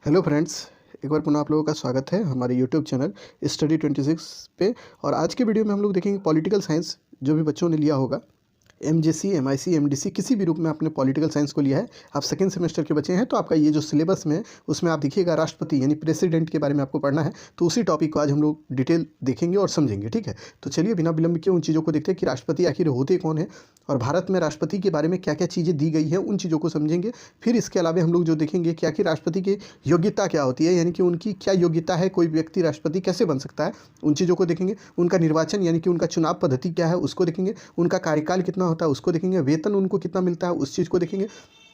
Hello friends. एक बार पुनः आप लोगों का स्वागत है हमारे यूट्यूब चैनल स्टडी 26 पे। और आज के वीडियो में हम लोग देखेंगे पॉलिटिकल साइंस जो भी बच्चों ने लिया होगा, एमजेसी, एमआईसी, एमडीसी, किसी भी रूप में आपने पॉलिटिकल साइंस को लिया है, आप सेकंड सेमेस्टर के बच्चे हैं, तो आपका ये जो सिलेबस में है उसमें आप देखिएगा राष्ट्रपति यानी प्रेसिडेंट के बारे में आपको पढ़ना है। तो उसी टॉपिक को आज हम लोग डिटेल देखेंगे और समझेंगे, ठीक है। तो चलिए बिना विलंब के उन चीज़ों को देखते हैं कि राष्ट्रपति आखिर होते कौन है और भारत में राष्ट्रपति के बारे में क्या क्या चीज़ें दी गई हैं, उन चीज़ों को समझेंगे। फिर इसके अलावा हम लोग जो देखेंगे कि आखिर राष्ट्रपति की योग्यता क्या होती है, यानी कि उनकी क्या योग्यता है, कोई व्यक्ति राष्ट्रपति कैसे बन सकता है, उन चीज़ों को देखेंगे। उनका निर्वाचन यानी कि उनका चुनाव पद्धति क्या है उसको देखेंगे। उनका कार्यकाल कितना होता है उसको देखेंगे। वेतन उनको कितना मिलता है उस चीज़ को देखेंगे।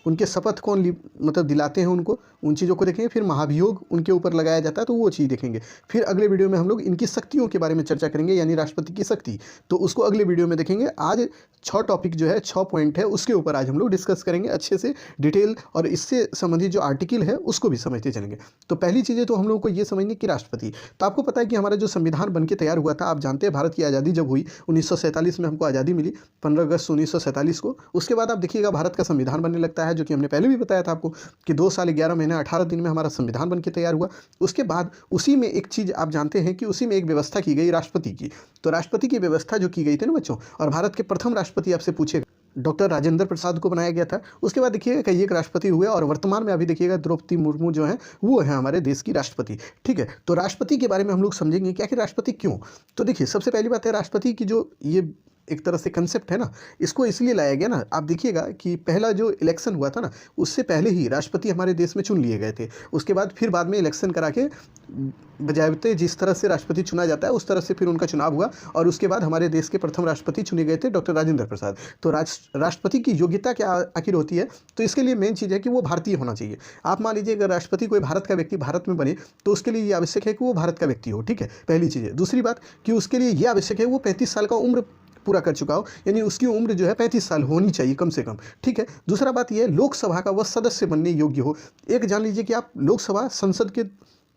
उनके शपथ कौन मतलब दिलाते हैं उनको, उन चीज़ों को देखेंगे। फिर महाभियोग उनके ऊपर लगाया जाता है तो वो चीज़ देखेंगे। फिर अगले वीडियो में हम लोग इनकी शक्तियों के बारे में चर्चा करेंगे, यानी राष्ट्रपति की शक्ति, तो उसको अगले वीडियो में देखेंगे। आज 6 टॉपिक जो है, 6 पॉइंट है, उसके ऊपर आज हम लोग डिस्कस करेंगे अच्छे से डिटेल, और इससे संबंधित जो आर्टिकल है उसको भी समझते चलेंगे। तो पहली चीज़ें तो हम लोग को ये समझनी कि राष्ट्रपति, तो आपको पता है कि हमारा जो संविधान बन के तैयार हुआ था, आप जानते हैं भारत की आज़ादी जब हुई 1947 में हमको आज़ादी मिली 15 अगस्त 1947 को। उसके बाद आप देखिएगा भारत का संविधान बनने लगता है, जो कि हमने पहले भी बताया था आपको कि 2 साल 11 महीने 18 दिन में हमारा संविधान बन के तैयार हुआ। उसके बाद उसी में एक चीज़ आप जानते हैं कि उसी में एक व्यवस्था की गई राष्ट्रपति की। तो राष्ट्रपति की व्यवस्था जो की गई थी ना बच्चों, और भारत के प्रथम राष्ट्रपति आपसे पूछेगा डॉक्टर राजेंद्र प्रसाद को बनाया गया था। उसके बाद देखिएगा कई एक राष्ट्रपति हुए, और वर्तमान में अभी देखिएगा द्रौपदी मुर्मू जो है वो है हमारे देश की राष्ट्रपति, ठीक है। तो राष्ट्रपति के बारे में हम लोग समझेंगे क्या कि राष्ट्रपति क्यों। तो देखिए सबसे पहली बात है, राष्ट्रपति की जो ये एक तरह से कंसेप्ट है ना, इसको इसलिए लाया गया ना, आप देखिएगा कि पहला जो इलेक्शन हुआ था ना, उससे पहले ही राष्ट्रपति हमारे देश में चुन लिए गए थे। उसके बाद फिर बाद में इलेक्शन करा के बजाय जिस तरह से राष्ट्रपति चुना जाता है उस तरह से फिर उनका चुनाव हुआ, और उसके बाद हमारे देश के प्रथम राष्ट्रपति चुने गए थे डॉक्टर राजेंद्र प्रसाद। तो राष्ट्रपति की योग्यता क्या आखिर होती है, तो इसके लिए मेन चीज़ है कि वो भारतीय होना चाहिए। आप मान लीजिए अगर राष्ट्रपति कोई भारत का व्यक्ति भारत में बने, तो उसके लिए ये आवश्यक है कि वो भारत का व्यक्ति हो, ठीक है, पहली चीज़ है। दूसरी बात कि उसके लिए ये आवश्यक है वो 35 साल का उम्र पूरा कर चुका हो, यानी उसकी उम्र जो है 35 साल होनी चाहिए कम से कम, ठीक है। दूसरा बात यह है लोकसभा का वह सदस्य बनने योग्य हो। एक जान लीजिए कि आप लोकसभा संसद के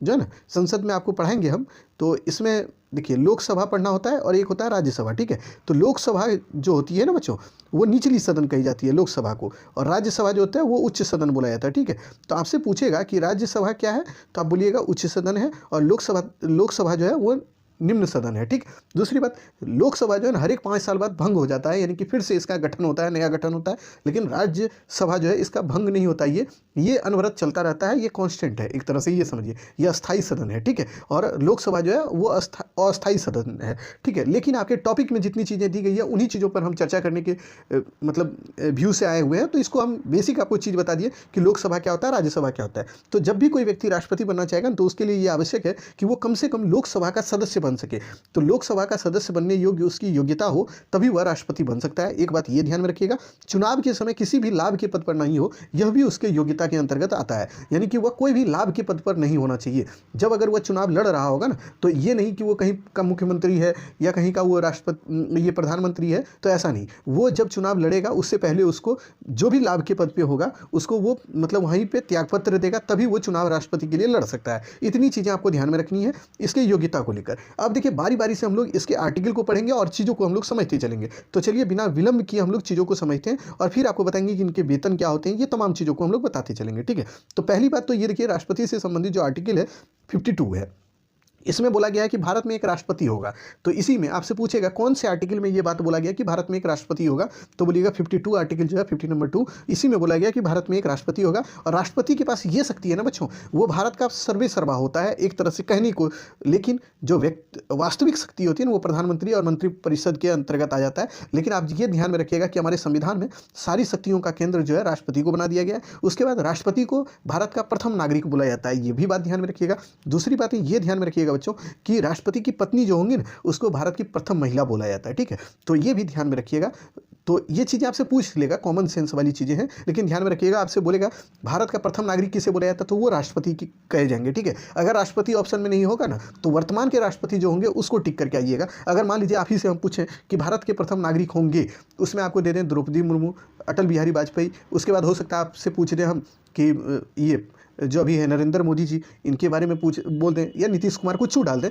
जो है ना, संसद में आपको पढ़ाएंगे हम, तो इसमें देखिए लोकसभा पढ़ना होता है और एक होता है राज्यसभा, ठीक है। तो लोकसभा जो होती है ना बच्चों, वो निचली सदन कही जाती है लोकसभा को, और राज्यसभा जो होता है वो उच्च सदन बोला जाता है, ठीक है। तो आपसे पूछेगा कि राज्यसभा क्या है, तो आप बोलिएगा उच्च सदन है, और लोकसभा जो है वो निम्न सदन है, ठीक। दूसरी बात, लोकसभा जो है ना हर एक 5 साल बाद भंग हो जाता है, यानी कि फिर से इसका गठन होता है, नया गठन होता है। लेकिन राज्यसभा जो है इसका भंग नहीं होता, ये अनवरत चलता रहता है, ये कांस्टेंट है एक तरह से, ये समझिए ये अस्थाई सदन है, ठीक है। और लोकसभा जो है वो अस्थाई सदन है, ठीक है। लेकिन आपके टॉपिक में जितनी चीज़ें दी गई है उन्हीं चीज़ों पर हम चर्चा करने के मतलब व्यू से आए हुए हैं। तो इसको हम बेसिक आपको चीज़ बता दिए कि लोकसभा क्या होता है, राज्यसभा क्या होता है। तो जब भी कोई व्यक्ति राष्ट्रपति बनना चाहेगा तो उसके लिए ये आवश्यक है कि वो कम से कम लोकसभा का सदस्य बन सके। तो लोकसभा का सदस्य बनने योग्य उसकी योग्यता हो, तभी वह राष्ट्रपति बन सकता है। एक बात ये ध्यान में रखिएगा, चुनाव के समय किसी भी लाभ के पद पर नहीं हो, यह भी उसके योग्यता के अंतर्गत आता है, यानी कि वह कोई भी लाभ के पद पर नहीं होना चाहिए। जब अगर वह चुनाव लड़ रहा होगा ना, तो ये नहीं कि वो कहीं का मुख्यमंत्री है या कहीं का वो राष्ट्रपति ये प्रधानमंत्री है, तो ऐसा नहीं। वो जब चुनाव लड़ेगा उससे पहले उसको जो भी लाभ के पद पे होगा उसको वो मतलब वहीं पे त्यागपत्र देगा, तभी वो चुनाव राष्ट्रपति के लिए लड़ सकता है। इतनी चीज़ें आपको ध्यान में रखनी है इसके योग्यता को लेकर। अब देखिए बारी बारी से हम लोग इसके आर्टिकल को पढ़ेंगे और चीज़ों को हम लोग समझते चलेंगे। तो चलिए बिना विलंब किए हम लोग चीज़ों को समझते हैं, और फिर आपको बताएंगे कि इनके वेतन क्या होते हैं, ये तमाम चीज़ों को हम लोग बताते चलेंगे, ठीक है। तो पहली बात तो ये देखिए, राष्ट्रपति से संबंधित जो आर्टिकल है 52 है, इसमें बोला गया है कि भारत में एक राष्ट्रपति होगा। तो इसी में आपसे पूछेगा कौन से आर्टिकल में ये बात बोला गया कि भारत में एक राष्ट्रपति होगा, तो बोलिएगा 52 आर्टिकल जो है 50 नंबर 2, इसी में बोला गया कि भारत में एक राष्ट्रपति होगा। और राष्ट्रपति के पास ये शक्ति है ना बच्चों, वो भारत का सर्वे सर्वा होता है एक तरह से कहने को, लेकिन जो वास्तविक शक्ति होती है ना वो प्रधानमंत्री और मंत्रिपरिषद के अंतर्गत आ जाता है। लेकिन आप ये ध्यान में रखिएगा कि हमारे संविधान में सारी शक्तियों का केंद्र जो है राष्ट्रपति को बना दिया गया है। उसके बाद राष्ट्रपति को भारत का प्रथम नागरिक बोला जाता है, ये भी बात ध्यान में रखिएगा। दूसरी बात ये ध्यान में रखिएगा बच्चों कि राष्ट्रपति की पत्नी जो होंगी ना उसको भारत की प्रथम महिला बोला जाता है, ठीक है। तो ये भी ध्यान में रखिएगा। तो ये चीज़ें आपसे पूछ लेगा, कॉमन सेंस वाली चीज़ें हैं, लेकिन ध्यान में रखिएगा आपसे बोलेगा भारत का प्रथम नागरिक किसे बोला जाता है, तो वो राष्ट्रपति की कहे जाएंगे, ठीक है। अगर राष्ट्रपति ऑप्शन में नहीं होगा ना, तो वर्तमान के राष्ट्रपति जो होंगे उसको टिक करके आइएगा। अगर मान लीजिए आप ही से हम पूछें कि भारत के प्रथम नागरिक होंगे, उसमें आपको दे दें द्रौपदी मुर्मू, अटल बिहारी वाजपेयी। उसके बाद हो सकता है आपसे पूछ दें हम कि ये जो अभी है नरेंद्र मोदी जी, इनके बारे में बोल दें, या नीतीश कुमार, कुछ छू डाल दें।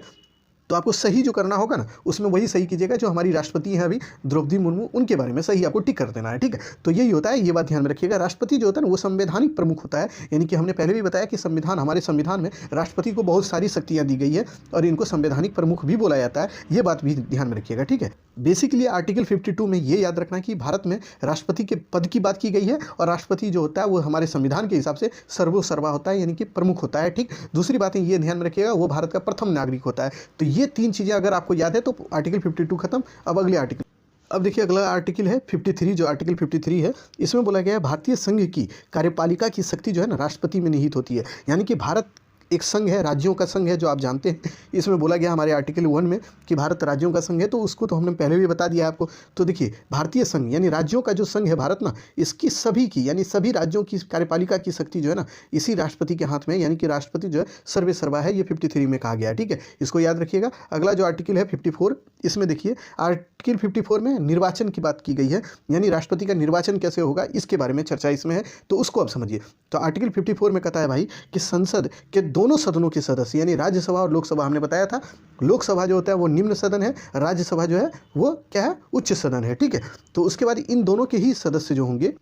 तो आपको सही जो करना होगा ना उसमें वही सही कीजिएगा जो हमारी राष्ट्रपति हैं अभी द्रौपदी मुर्मू, उनके बारे में सही आपको टिक कर देना है, ठीक है। तो यही होता है, ये बात ध्यान में रखिएगा। राष्ट्रपति जो होता है ना वो संवैधानिक प्रमुख होता है, यानी कि हमने पहले भी बताया कि संविधान, हमारे संविधान में राष्ट्रपति को बहुत सारी शक्तियाँ दी गई है और इनको संवैधानिक प्रमुख भी बोला जाता है, ये बात भी ध्यान में रखिएगा, ठीक है। बेसिकली आर्टिकल 52 में ये याद रखना कि भारत में राष्ट्रपति के पद की बात की गई है और राष्ट्रपति जो होता है वो हमारे संविधान के हिसाब से सर्वोसर्वा होता है, यानी कि प्रमुख होता है, ठीक। दूसरी बात ये ध्यान में रखिएगा वो भारत का प्रथम नागरिक होता है। तो ये 3 चीज़ें अगर आपको याद है तो आर्टिकल 52 खत्म। अब अगले आर्टिकल, अब देखिए अगला आर्टिकल है 53, जो आर्टिकल 53 है इसमें बोला गया है भारतीय संघ की कार्यपालिका की शक्ति जो है ना राष्ट्रपति में निहित होती है। यानी कि भारत एक संघ है, राज्यों का संघ है, जो आप जानते हैं। इसमें बोला गया हमारे आर्टिकल 1 में कि भारत राज्यों का संघ है, तो उसको तो हमने पहले भी बता दिया आपको। तो देखिए भारतीय संघ यानी राज्यों का जो संघ है भारत ना, इसकी सभी की यानी सभी राज्यों की कार्यपालिका की शक्ति जो है ना इसी राष्ट्रपति के हाथ में, यानी कि राष्ट्रपति जो है सर्वे सर्वा है, ये 53 में कहा गया है, ठीक है। इसको याद रखिएगा। अगला जो आर्टिकल है 54, इसमें देखिए आर्टिकल 54 में निर्वाचन की बात की गई है, यानी राष्ट्रपति का निर्वाचन कैसे होगा इसके बारे में चर्चा इसमें है, तो उसको आप समझिए। तो आर्टिकल 54 में कहता है भाई कि संसद के दोनों सदनों के सदस्य यानी राज्यसभा और लोकसभा, हमने बताया था लोकसभा जो होता है वो निम्न सदन है, राज्यसभा जो है वो क्या है, उच्च सदन है, ठीक है। तो उसके बाद इन दोनों के ही सदस्य जो होंगे,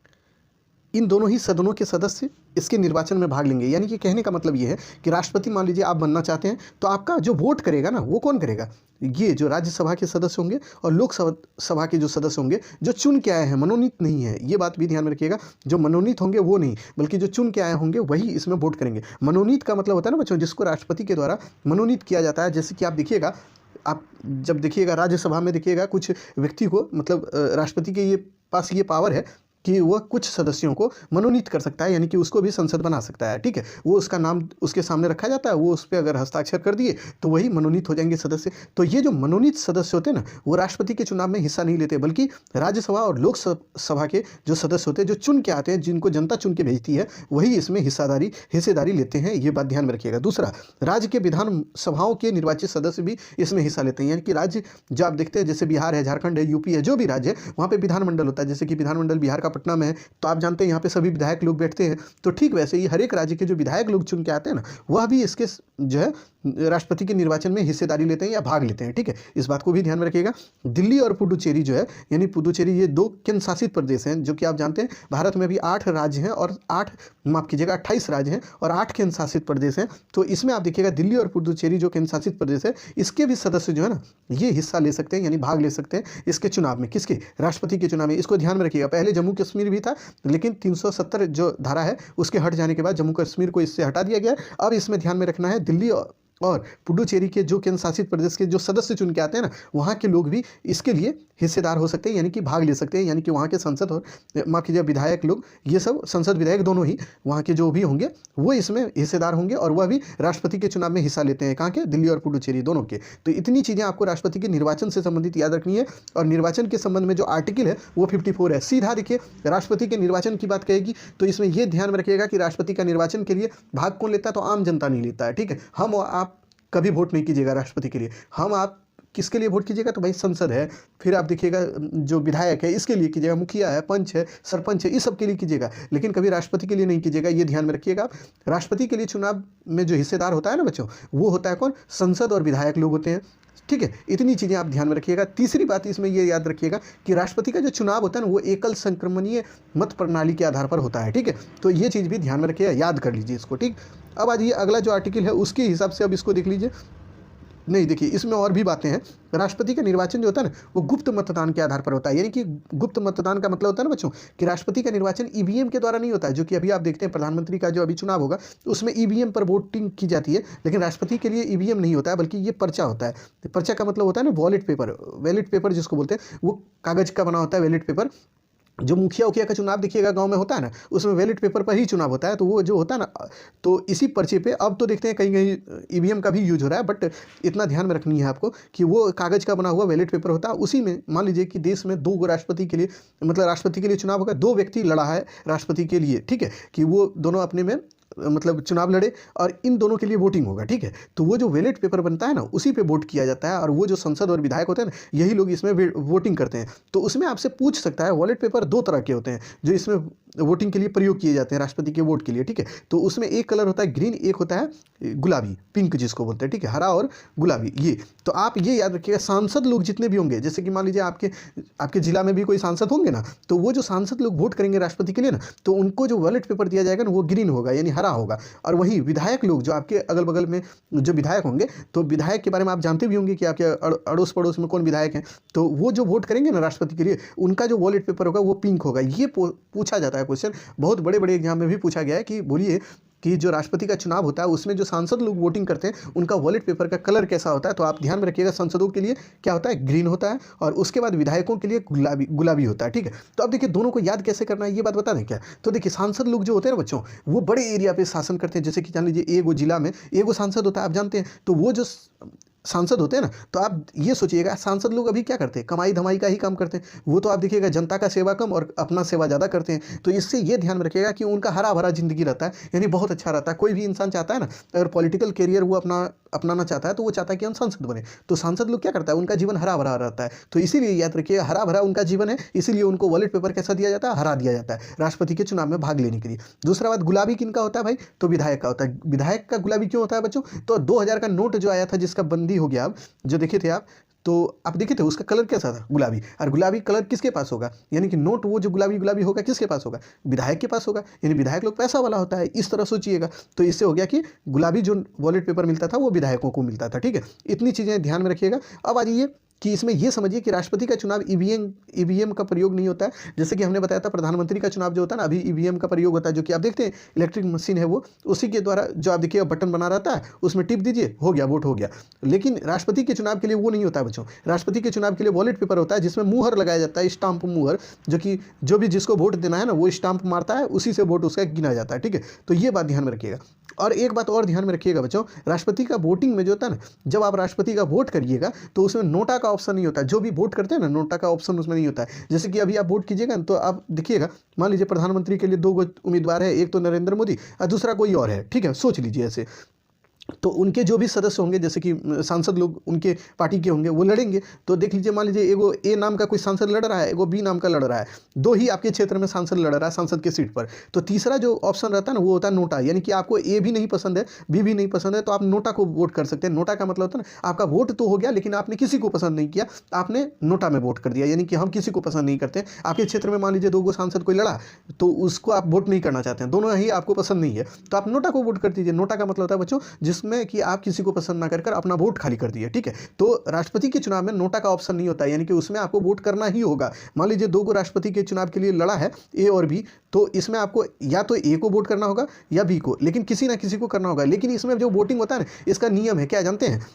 इन दोनों ही सदनों के सदस्य इसके निर्वाचन में भाग लेंगे। यानी कि कहने का मतलब ये है कि राष्ट्रपति मान लीजिए आप बनना चाहते हैं, तो आपका जो वोट करेगा ना वो कौन करेगा, ये जो राज्यसभा के सदस्य होंगे और लोकसभा के जो सदस्य होंगे जो चुन के आए हैं, मनोनीत नहीं है, ये बात भी ध्यान में रखिएगा। जो मनोनीत होंगे वो नहीं, बल्कि जो चुन के आए होंगे वही इसमें वोट करेंगे। मनोनीत का मतलब होता है ना बच्चों, जिसको राष्ट्रपति के द्वारा मनोनीत किया जाता है। जैसे कि आप देखिएगा, आप जब देखिएगा राज्यसभा में देखिएगा कुछ व्यक्ति को, मतलब राष्ट्रपति के ये पास ये पावर है कि वह कुछ सदस्यों को मनोनीत कर सकता है, यानी कि उसको भी संसद बना सकता है, ठीक है। वो उसका नाम उसके सामने रखा जाता है, वो उस पर अगर हस्ताक्षर कर दिए तो वही मनोनीत हो जाएंगे सदस्य। तो ये जो मनोनीत सदस्य होते हैं ना वो राष्ट्रपति के चुनाव में हिस्सा नहीं लेते, बल्कि राज्यसभा और लोकसभा के जो सदस्य होते हैं जो चुन के आते हैं, जिनको जनता चुन के भेजती है, वही इसमें हिस्सेदारी लेते हैं, ये बात ध्यान में रखिएगा। दूसरा, राज्य के विधानसभाओं के निर्वाचित सदस्य भी इसमें हिस्सा लेते हैं, यानी कि राज्य जो आप देखते हैं जैसे बिहार है, झारखंड है, यूपी है, जो भी राज्य है वहाँ पर विधानमंडल होता है। जैसे कि विधानमंडल बिहार का पटना में है, तो आप जानते हैं यहाँ पे सभी विधायक लोग बैठते हैं। तो ठीक वैसे ही हर एक राज्य के जो विधायक लोग चुन के आते हैं ना, वह भी इसके जो है राष्ट्रपति के निर्वाचन में हिस्सेदारी लेते हैं या भाग लेते हैं, ठीक है। इस बात को भी ध्यान में रखिएगा। दिल्ली और पुडुचेरी जो है, यानी पुडुचेरी, ये 2 केंद्र शासित प्रदेश हैं, जो कि आप जानते हैं भारत में भी 8 राज्य हैं और 28 राज्य हैं और 8 केंद्र शासित प्रदेश हैं। तो इसमें आप देखिएगा दिल्ली और पुडुचेरी जो केंद्र शासित प्रदेश है, इसके भी सदस्य जो है ना ये हिस्सा ले सकते हैं, यानी भाग ले सकते हैं इसके चुनाव में। किसके? राष्ट्रपति के चुनाव में। इसको ध्यान में रखिएगा। पहले जम्मू कश्मीर भी था, लेकिन 370 जो धारा है उसके हट जाने के बाद जम्मू कश्मीर को इससे हटा दिया गया। अब इसमें ध्यान में रखना है दिल्ली और पुडुचेरी के जो केंद्र शासित प्रदेश के जो सदस्य चुन के आते हैं ना, वहाँ के लोग भी इसके लिए हिस्सेदार हो सकते हैं, यानी कि भाग ले सकते हैं। यानी कि वहाँ के संसद और माफ कीजिए विधायक लोग, ये सब संसद विधायक दोनों ही वहाँ के जो भी होंगे वो इसमें हिस्सेदार होंगे और वह भी राष्ट्रपति के चुनाव में हिस्सा लेते हैं। कहाँ के? दिल्ली और पुडुचेरी दोनों के। तो इतनी चीज़ें आपको राष्ट्रपति के निर्वाचन से संबंधित याद रखनी है। और निर्वाचन के संबंध में जो आर्टिकल है वो 54 है। सीधा देखिए राष्ट्रपति के निर्वाचन की बात कहेगी, तो इसमें यह ध्यान में रखिएगा कि राष्ट्रपति का निर्वाचन के लिए भाग कौन लेता है? तो आम जनता नहीं लेता है, ठीक है। हम और आप कभी वोट नहीं कीजिएगा राष्ट्रपति के लिए। हम आप किसके लिए वोट कीजिएगा? तो भाई संसद है, फिर आप देखिएगा जो विधायक है इसके लिए कीजिएगा, मुखिया है, पंच है, सरपंच है, इस सब के लिए कीजिएगा, लेकिन कभी राष्ट्रपति के लिए नहीं कीजिएगा। ये ध्यान में रखिएगा। राष्ट्रपति के लिए चुनाव में जो हिस्सेदार होता है ना बच्चों, वो होता है कौन? संसद और विधायक लोग होते हैं, ठीक है। इतनी चीज़ें आप ध्यान में रखिएगा। तीसरी बात इसमें ये याद रखिएगा कि राष्ट्रपति का जो चुनाव होता है ना वो एकल संक्रमणीय मत प्रणाली के आधार पर होता है, ठीक है। तो ये चीज़ भी ध्यान में रखिएगा, याद कर लीजिए इसको, ठीक। अब आज ये अगला जो आर्टिकल है उसके हिसाब से अब इसको देख लीजिए। नहीं, देखिए इसमें और भी बातें हैं। राष्ट्रपति का निर्वाचन जो होता है ना वो गुप्त मतदान के आधार पर होता है। यानी कि गुप्त मतदान का मतलब होता है ना बच्चों कि राष्ट्रपति का निर्वाचन ईवीएम के द्वारा नहीं होता है, जो कि अभी आप देखते हैं प्रधानमंत्री का जो अभी चुनाव होगा तो उसमें ईवीएम पर वोटिंग की जाती है, लेकिन राष्ट्रपति के लिए ईवीएम नहीं होता है, बल्कि ये पर्चा होता है। पर्चा का मतलब होता है ना वैलेट पेपर जिसको बोलते हैं, वो कागज़ का बना होता है वैलेट पेपर। जो मुखिया उखिया का चुनाव देखिएगा गांव में होता है ना, उसमें बैलेट पेपर पर ही चुनाव होता है। तो वो जो होता है ना, तो इसी पर्चे पे अब तो देखते हैं कहीं कहीं ईवीएम का भी यूज हो रहा है, बट इतना ध्यान में रखनी है आपको कि वो कागज़ का बना हुआ बैलेट पेपर होता है। उसी में मान लीजिए कि देश में 2 राष्ट्रपति के लिए, मतलब राष्ट्रपति के लिए चुनाव होगा, 2 व्यक्ति लड़ा है राष्ट्रपति के लिए, ठीक है, कि वो दोनों अपने में मतलब चुनाव लड़े और इन दोनों के लिए वोटिंग होगा, ठीक है। तो वो जो बैलेट पेपर बनता है ना, उसी पे वोट किया जाता है और वो जो संसद और विधायक होते हैं ना, यही लोग इसमें वोटिंग करते हैं। तो उसमें आपसे पूछ सकता है, बैलेट पेपर दो तरह के होते हैं जो इसमें वोटिंग के लिए प्रयोग किए जाते हैं राष्ट्रपति के वोट के लिए, ठीक है। तो उसमें एक कलर होता है ग्रीन, एक होता है गुलाबी, पिंक जिसको बोलते हैं, ठीक है, हरा और गुलाबी ये। तो आप ये याद रखिएगा, सांसद लोग जितने भी होंगे, जैसे कि मान लीजिए आपके जिला में भी कोई सांसद होंगे ना, तो वो जो सांसद लोग वोट करेंगे राष्ट्रपति के लिए ना, तो उनको जो बैलेट पेपर दिया जाएगा ना, वो ग्रीन होगा यानी हरा होगा। और वहीं विधायक लोग जो आपके अगल बगल में जो विधायक होंगे, तो विधायक के बारे में आप जानते भी होंगे कि आपके अड़ोस पड़ोस में कौन विधायक हैं, तो वो जो वोट करेंगे ना राष्ट्रपति के लिए, उनका जो बैलेट पेपर होगा वो पिंक होगा। ये पूछा जाता है क्वेश्चन, बहुत बड़े बड़े एग्जाम में भी पूछा गया है कि बोलिए कि जो राष्ट्रपति का चुनाव होता है उसमें जो सांसद लोग वोटिंग करते हैं उनका बैलेट पेपर का कलर कैसा होता है। तो आप ध्यान में रखिएगा, सांसदों के लिए क्या होता है, ग्रीन होता है, और उसके बाद विधायकों के लिए गुलाबी होता है, ठीक है। तो अब देखिए दोनों को याद कैसे करना है, ये बात बता दें क्या। तो देखिए सांसद लोग जो होते हैं ना बच्चों, वो बड़े एरिया पे शासन करते हैं। जैसे कि जान लीजिए एक जिला में एक सांसद होता है, आप जानते हैं। तो वो जो सांसद होते हैं ना, तो आप ये सोचिएगा सांसद लोग अभी क्या करते हैं, कमाई धमाई का ही काम करते हैं। वो तो आप देखिएगा जनता का सेवा कम और अपना सेवा ज़्यादा करते हैं। तो इससे ये ध्यान में रखिएगा कि उनका हरा भरा जिंदगी रहता है, यानी बहुत अच्छा रहता है। कोई भी इंसान चाहता है ना, अगर पॉलिटिकल कैरियर वो अपनाना चाहता है तो वो चाहता है कि हम सांसद बने। तो सांसद लोग क्या करता है, उनका जीवन हरा भरा रहता है। तो इसीलिए याद रखिएगा, हरा भरा उनका जीवन है, इसीलिए उनको बैलेट पेपर कैसा दिया जाता है, हरा दिया जाता है राष्ट्रपति के चुनाव में भाग लेने के लिए। दूसरा बात, गुलाबी किनका होता है भाई, तो विधायक का होता है। विधायक का गुलाबी क्यों होता है बच्चों, तो 2000 का नोट जो आया था जिसका बंदी हो गया, अब जो देखे थे आप, तो आप देखे थे उसका कलर कैसा था, गुलाबी। और गुलाबी कलर किसके पास होगा, यानी कि नोट वो जो गुलाबी होगा किसके पास होगा, विधायक के पास होगा। यानी विधायक लोग पैसा वाला होता है, इस तरह सोचिएगा। तो इससे हो गया कि गुलाबी जो बैलेट पेपर मिलता था वो विधायकों को मिलता था, ठीक है। इतनी चीज़ें ध्यान में रखिएगा। अब आ जाइए कि इसमें यह समझिए कि राष्ट्रपति का चुनाव ईवीएम का प्रयोग नहीं होता है। जैसे कि हमने बताया था प्रधानमंत्री का चुनाव जो होता है ना, अभी ईवीएम का प्रयोग होता है, जो कि आप देखते हैं इलेक्ट्रिक मशीन है वो, उसी के द्वारा जो आप देखिए बटन बना रहता है, उसमें टिप दीजिए, हो गया, वोट हो गया। लेकिन राष्ट्रपति के चुनाव के लिए वो नहीं होता है बच्चों। राष्ट्रपति के चुनाव के लिए बैलेट पेपर होता है जिसमें मुहर लगाया जाता है, स्टाम्प मुहर, जो कि जो भी जिसको वोट देना है ना वो स्टाम्प मारता है, उसी से वोट उसका गिना जाता है, ठीक है। तो ये बात ध्यान में रखिएगा। और एक बात और ध्यान में रखिएगा बच्चों, राष्ट्रपति का वोटिंग में जो होता है ना, जब आप राष्ट्रपति का वोट करिएगा तो उसमें नोटा का ऑप्शन नहीं होता। जो भी वोट करते हैं ना, नोटा का ऑप्शन उसमें नहीं होता है। जैसे कि अभी आप वोट कीजिएगा तो आप देखिएगा, मान लीजिए प्रधानमंत्री के लिए 2 उम्मीदवार है, एक तो नरेंद्र मोदी और दूसरा कोई और है, ठीक है, सोच लीजिए ऐसे। तो उनके जो भी सदस्य होंगे, जैसे कि सांसद लोग उनके पार्टी के होंगे, वो लड़ेंगे। तो देख लीजिए, मान लीजिए एगो ए नाम का कोई सांसद लड़ रहा है, एगो बी नाम का लड़ रहा है, 2 ही आपके क्षेत्र में सांसद लड़ रहा है सांसद के सीट पर। तो तीसरा जो ऑप्शन रहता है ना, वो होता है नोटा। यानी कि आपको ए भी नहीं पसंद है, बी भी नहीं पसंद है, तो आप नोटा को वोट कर सकते हैं। नोटा का मतलब होता है ना, आपका वोट तो हो गया लेकिन आपने किसी को पसंद नहीं किया, आपने नोटा में वोट कर दिया। यानी कि हम किसी को पसंद नहीं करते। आपके क्षेत्र में मान लीजिए 2 सांसद कोई लड़ा, तो उसको आप वोट नहीं करना चाहते हैं, दोनों ही आपको पसंद नहीं है, तो आप नोटा को वोट कर दीजिए। नोटा का मतलब होता है बच्चों जिसमें कि आप किसी को पसंद ना कर अपना वोट खाली कर दिए, ठीक है। तो राष्ट्रपति के चुनाव में नोटा का ऑप्शन नहीं होता है, यानी कि उसमें आपको वोट करना ही होगा। मान लीजिए 2 राष्ट्रपति के चुनाव के लिए लड़ा है, ए और बी, तो इसमें आपको या तो ए को वोट करना होगा या बी को, लेकिन किसी ना किसी को करना होगा। लेकिन इसमें जो वोटिंग होता है ना, इसका नियम है, क्या जानते हैं,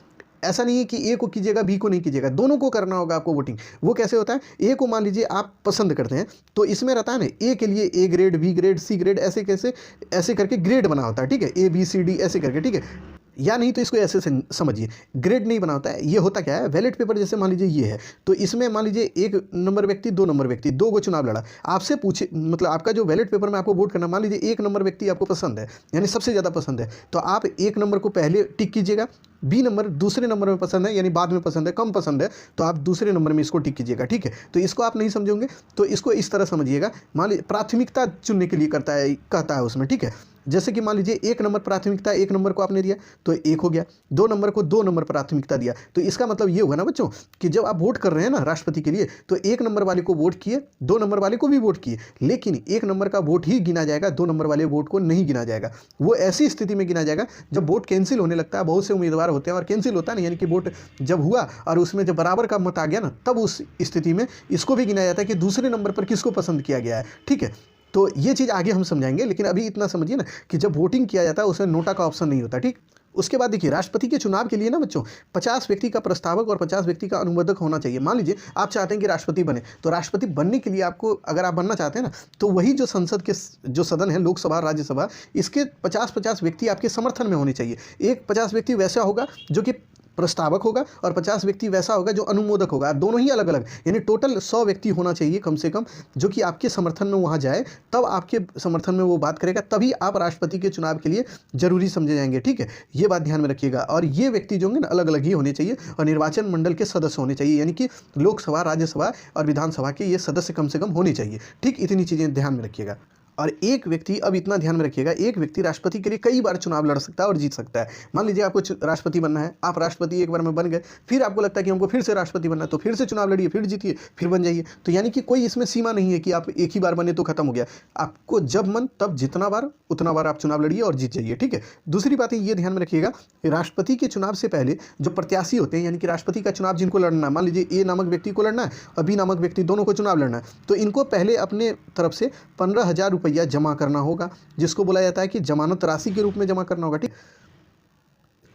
ऐसा नहीं है कि ए को कीजिएगा बी को नहीं कीजिएगा, दोनों को करना होगा आपको वोटिंग। वो कैसे होता है, ए को मान लीजिए आप पसंद करते हैं, तो इसमें रहता है ना, ए के लिए A grade, B grade, C grade, ऐसे करके ग्रेड बना होता है, ठीक है, ए बी सी डी ऐसे करके, ठीक है। या नहीं तो इसको ऐसे समझिए, ग्रेड नहीं बना होता है। ये होता क्या है, बैलेट पेपर जैसे मान लीजिए ये है, तो इसमें मान लीजिए 1 नंबर व्यक्ति, 2 नंबर व्यक्ति, 2 को चुनाव लड़ा, आपसे पूछे, मतलब आपका जो बैलेट पेपर में आपको वोट करना, मान लीजिए 1 नंबर व्यक्ति आपको पसंद है, यानी सबसे ज़्यादा पसंद है, तो आप 1 नंबर को पहले टिक कीजिएगा, बी नंबर दूसरे नंबर में पसंद है, यानी बाद में पसंद है, कम पसंद है, तो आप दूसरे नंबर में इसको टिक कीजिएगा, ठीक है। तो इसको आप नहीं समझोगे, तो इसको इस तरह समझिएगा, मान लीजिए प्राथमिकता चुनने के लिए कहता है उसमें, ठीक है। जैसे कि मान लीजिए 1 नंबर प्राथमिकता 1 नंबर को आपने दिया तो 1 हो गया, 2 नंबर को 2 नंबर प्राथमिकता दिया, तो इसका मतलब ये होगा ना बच्चों कि जब आप वोट कर रहे हैं ना राष्ट्रपति के लिए, तो 1 नंबर वाले को वोट किए, 2 नंबर वाले को भी वोट किए, लेकिन 1 नंबर का वोट ही गिना जाएगा, 2 नंबर वाले वोट को नहीं गिना जाएगा। वो ऐसी स्थिति में गिना जाएगा जब वोट कैंसिल होने लगता है, बहुत से उम्मीदवार होते हैं और कैंसिल होता है ना, यानी कि वोट जब हुआ और उसमें जब बराबर का मत आ गया ना, तब उस स्थिति में इसको भी गिना जाता है कि दूसरे नंबर पर किसको पसंद किया गया है, ठीक है। तो ये चीज़ आगे हम समझाएंगे, लेकिन अभी इतना समझिए ना कि जब वोटिंग किया जाता है उसमें नोटा का ऑप्शन नहीं होता, ठीक। उसके बाद देखिए राष्ट्रपति के चुनाव के लिए ना बच्चों 50 व्यक्ति का प्रस्तावक और 50 व्यक्ति का अनुमोदक होना चाहिए। मान लीजिए आप चाहते हैं कि राष्ट्रपति बने, तो राष्ट्रपति बनने के लिए आपको, अगर आप बनना चाहते हैं ना, तो वही जो संसद के जो सदन है, लोकसभा राज्यसभा, इसके 50-50 व्यक्ति आपके समर्थन में होने चाहिए। एक 50 व्यक्ति वैसा होगा जो कि प्रस्तावक होगा और 50 व्यक्ति वैसा होगा जो अनुमोदक होगा। दोनों ही अलग अलग, यानी टोटल 100 व्यक्ति होना चाहिए कम से कम, जो कि आपके समर्थन में वहाँ जाए, तब आपके समर्थन में वो बात करेगा, तभी आप राष्ट्रपति के चुनाव के लिए जरूरी समझे जाएंगे। ठीक है, ये बात ध्यान में रखिएगा। और ये व्यक्ति जो होंगे ना अलग अलग ही होने चाहिए और निर्वाचन मंडल के सदस्य होने चाहिए, यानी कि लोकसभा, राज्यसभा और विधानसभा के ये सदस्य कम से कम होने चाहिए। ठीक, इतनी चीज़ें ध्यान में रखिएगा। और एक व्यक्ति, अब इतना ध्यान में रखिएगा, एक व्यक्ति राष्ट्रपति के लिए कई बार चुनाव लड़ सकता है और जीत सकता है। मान लीजिए आपको राष्ट्रपति बनना है, आप राष्ट्रपति एक बार में बन गए, फिर आपको लगता है कि हमको फिर से राष्ट्रपति बनना है, तो फिर से चुनाव लड़िए, फिर जीतिए, फिर बन जाइए। तो यानी कि कोई इसमें सीमा नहीं है कि आप एक ही बार बने तो खत्म हो गया। आपको जब मन तब जितना बार उतना बार आप चुनाव लड़िए और जीत जाइए। ठीक है, दूसरी बात ये ध्यान में रखिएगा, राष्ट्रपति के चुनाव से पहले जो प्रत्याशी होते हैं, यानी कि राष्ट्रपति का चुनाव जिनको लड़ना है, मान लीजिए ए नामक व्यक्ति को लड़ना है और बी नामक व्यक्ति, दोनों को चुनाव लड़ना है, तो इनको पहले अपने तरफ से 15,000 रुपया जमा करना होगा, जिसको बोला जाता है कि जमानत राशि के रूप में जमा करना होगा। ठीक,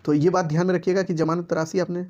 तो ये बात ध्यान में रखिएगा कि जमानत राशि आपने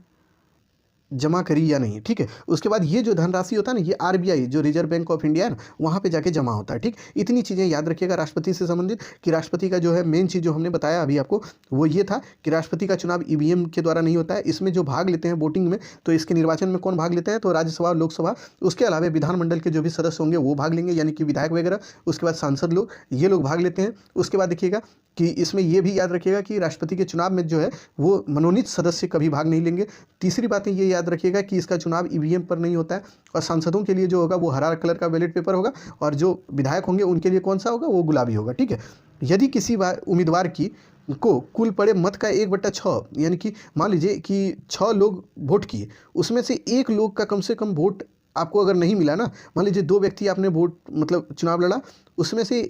जमा करी या नहीं। ठीक है, उसके बाद ये जो धनराशि होता है ना, ये आरबीआई जो रिजर्व बैंक ऑफ इंडिया है ना, वहाँ पे जाके जमा होता है। ठीक, इतनी चीज़ें याद रखिएगा राष्ट्रपति से संबंधित, कि राष्ट्रपति का जो है मेन चीज़ जो हमने बताया अभी आपको, वो ये था कि राष्ट्रपति का चुनाव ईवीएम के द्वारा नहीं होता है। इसमें जो भाग लेते हैं वोटिंग में, तो इसके निर्वाचन में कौन भाग लेते हैं, तो राज्यसभा और लोकसभा, उसके अलावा विधानमंडल के जो भी सदस्य होंगे वो भाग लेंगे, यानी कि विधायक वगैरह, उसके बाद सांसद लोग, ये लोग भाग लेते हैं। उसके बाद देखिएगा कि इसमें यह भी याद रखिएगा कि राष्ट्रपति के चुनाव में जो है वो मनोनीत सदस्य कभी भाग नहीं लेंगे। तीसरी बात ये याद रखिएगा कि इसका चुनाव ईवीएम पर नहीं होता है, और सांसदों के लिए जो होगा वो हरा कलर का बैलेट पेपर होगा, और जो विधायक होंगे उनके लिए कौन सा होगा, वो गुलाबी होगा। ठीक है, यदि किसी उम्मीदवार की को कुल पड़े मत का 1/6, यानी कि मान लीजिए कि 6 लोग वोट किए, उसमें से एक लोग का कम से कम वोट आपको अगर नहीं मिला ना, मान लीजिए 2 व्यक्ति आपने वोट मतलब चुनाव लड़ा, उसमें से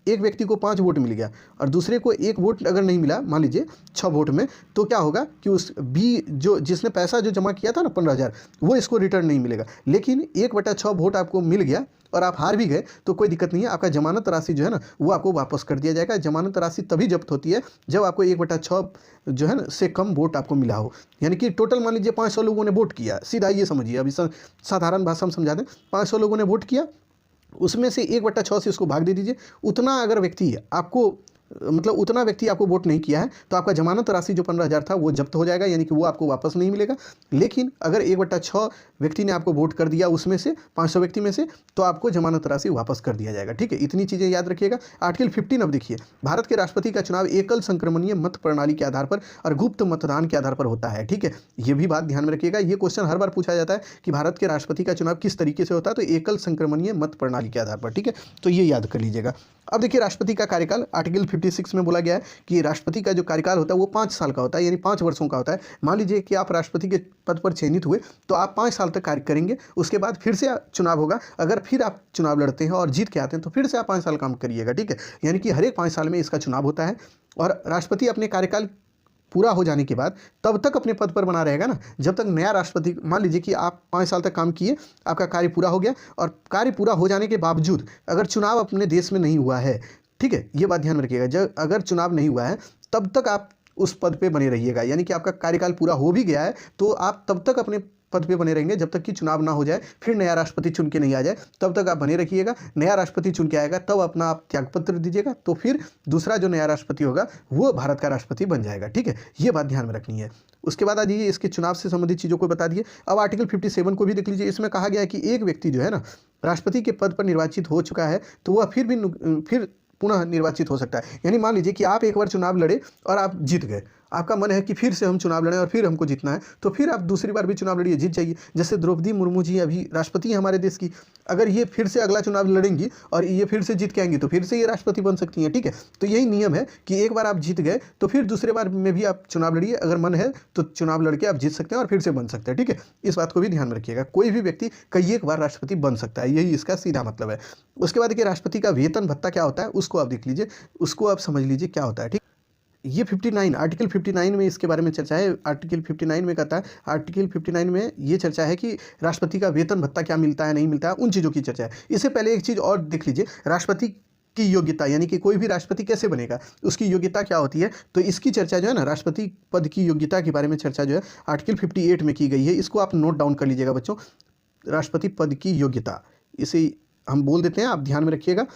एक व्यक्ति को 5 वोट मिल गया और दूसरे को 1 वोट अगर नहीं मिला, मान लीजिए 6 वोट में, तो क्या होगा कि उस बी जो जिसने पैसा जो जमा किया था ना 15,000, वो इसको रिटर्न नहीं मिलेगा। लेकिन 1/6 वोट आपको मिल गया और आप हार भी गए तो कोई दिक्कत नहीं है, आपका जमानत राशि जो है ना वो आपको वापस कर दिया जाएगा। जमानत राशि तभी जब्त होती है जब आपको 1/6 जो है ना से कम वोट आपको मिला हो, यानी कि टोटल मान लीजिए 500 लोगों ने वोट किया, सीधा ये समझिए, अभी साधारण भाषा में समझा दें, 500 लोगों ने वोट किया, उसमें से 1/6 से उसको भाग दे दीजिए। उतना अगर व्यक्ति आपको मतलब उतना व्यक्ति आपको वोट नहीं किया है, तो आपका जमानत राशि जो 15,000 था वो जब्त हो जाएगा, यानी कि वो आपको वापस नहीं मिलेगा। लेकिन अगर 1/6 व्यक्ति ने आपको वोट कर दिया उसमें से 500 व्यक्ति में से, तो आपको जमानत राशि वापस कर दिया जाएगा। ठीक है, इतनी चीज़ें याद रखिएगा। आर्टिकल 15 अब देखिए, भारत के राष्ट्रपति का चुनाव एकल संक्रमणीय मत प्रणाली के आधार पर और गुप्त मतदान के आधार पर होता है। ठीक है, ये भी बात ध्यान में रखिएगा, ये क्वेश्चन हर बार पूछा जाता है कि भारत के राष्ट्रपति का चुनाव किस तरीके से होता है, तो एकल संक्रमणीय मत प्रणाली के आधार पर। ठीक है, तो ये याद कर लीजिएगा। अब देखिए राष्ट्रपति का कार्यकाल आर्टिकल 56 में बोला गया है कि राष्ट्रपति का जो कार्यकाल होता है वो 5 साल का होता है, यानी 5 वर्षों का होता है। मान लीजिए कि आप राष्ट्रपति के पद पर चयनित हुए तो आप 5 साल तक कार्य करेंगे, उसके बाद फिर से चुनाव होगा। अगर फिर आप चुनाव लड़ते हैं और जीत के आते हैं तो फिर से आप 5 साल काम करिएगा। ठीक है, यानी कि हर एक 5 साल में इसका चुनाव होता है और राष्ट्रपति अपने कार्यकाल पूरा हो जाने के बाद तब तक अपने पद पर बना रहेगा ना, जब तक नया राष्ट्रपति, मान लीजिए कि आप 5 साल तक काम किए, आपका कार्य पूरा हो गया और कार्य पूरा हो जाने के बावजूद अगर चुनाव अपने देश में नहीं हुआ है, ठीक है, ये बात ध्यान में रखिएगा, जब अगर चुनाव नहीं हुआ है तब तक आप उस पद पे बने रहिएगा। यानी कि आपका कार्यकाल पूरा हो भी गया है तो आप तब तक अपने पद पे बने रहेंगे जब तक कि चुनाव ना हो जाए, फिर नया राष्ट्रपति चुन के नहीं आ जाए, तब तक आप बने रखिएगा। नया राष्ट्रपति चुन के आएगा तब अपना आप त्यागपत्र दीजिएगा, तो फिर दूसरा जो नया राष्ट्रपति होगा वो भारत का राष्ट्रपति बन जाएगा। ठीक है, ये बात ध्यान में रखनी है। उसके बाद आ जाइए इसके चुनाव से संबंधित चीज़ों को बता दिए। अब आर्टिकल 57 को भी देख लीजिए, इसमें कहा गया है कि एक व्यक्ति जो है ना राष्ट्रपति के पद पर निर्वाचित हो चुका है तो वह फिर पुनः निर्वाचित हो सकता है। यानी मान लीजिए कि आप एक बार चुनाव लड़े और आप जीत गए, आपका मन है कि फिर से हम चुनाव लड़ें और फिर हमको जीतना है, तो फिर आप दूसरी बार भी चुनाव लड़िए, जीत जाइए। जैसे द्रौपदी मुर्मू जी अभी राष्ट्रपति हैं हमारे देश की, अगर ये फिर से अगला चुनाव लड़ेंगी और ये फिर से जीत के आएंगी तो फिर से ये राष्ट्रपति बन सकती हैं। ठीक है, तो यही नियम है कि एक बार आप जीत गए तो फिर दूसरे बार में भी आप चुनाव लड़िए, अगर मन है तो चुनाव लड़के आप जीत सकते हैं और फिर से बन सकते हैं। ठीक है, इस बात को भी ध्यान में रखिएगा, कोई भी व्यक्ति कई एक बार राष्ट्रपति बन सकता है, यही इसका सीधा मतलब है। उसके बाद देखिए राष्ट्रपति का वेतन भत्ता क्या होता है उसको आप देख लीजिए, उसको आप समझ लीजिए क्या होता है। ठीक, ये 59 आर्टिकल 59 में इसके बारे में चर्चा है। आर्टिकल 59 में कहता है, आर्टिकल 59 में ये चर्चा है कि राष्ट्रपति का वेतन भत्ता क्या मिलता है नहीं मिलता है, उन चीज़ों की चर्चा है। इससे पहले एक चीज़ और देख लीजिए, राष्ट्रपति की योग्यता, यानी कि कोई भी राष्ट्रपति कैसे बनेगा, उसकी योग्यता क्या होती है, तो इसकी चर्चा जो है ना राष्ट्रपति पद की योग्यता के बारे में चर्चा जो है आर्टिकल 58 में की गई है। इसको आप नोट डाउन कर लीजिएगा बच्चों, राष्ट्रपति पद की योग्यता, इसे हम बोल देते हैं, आप ध्यान में रखिएगा।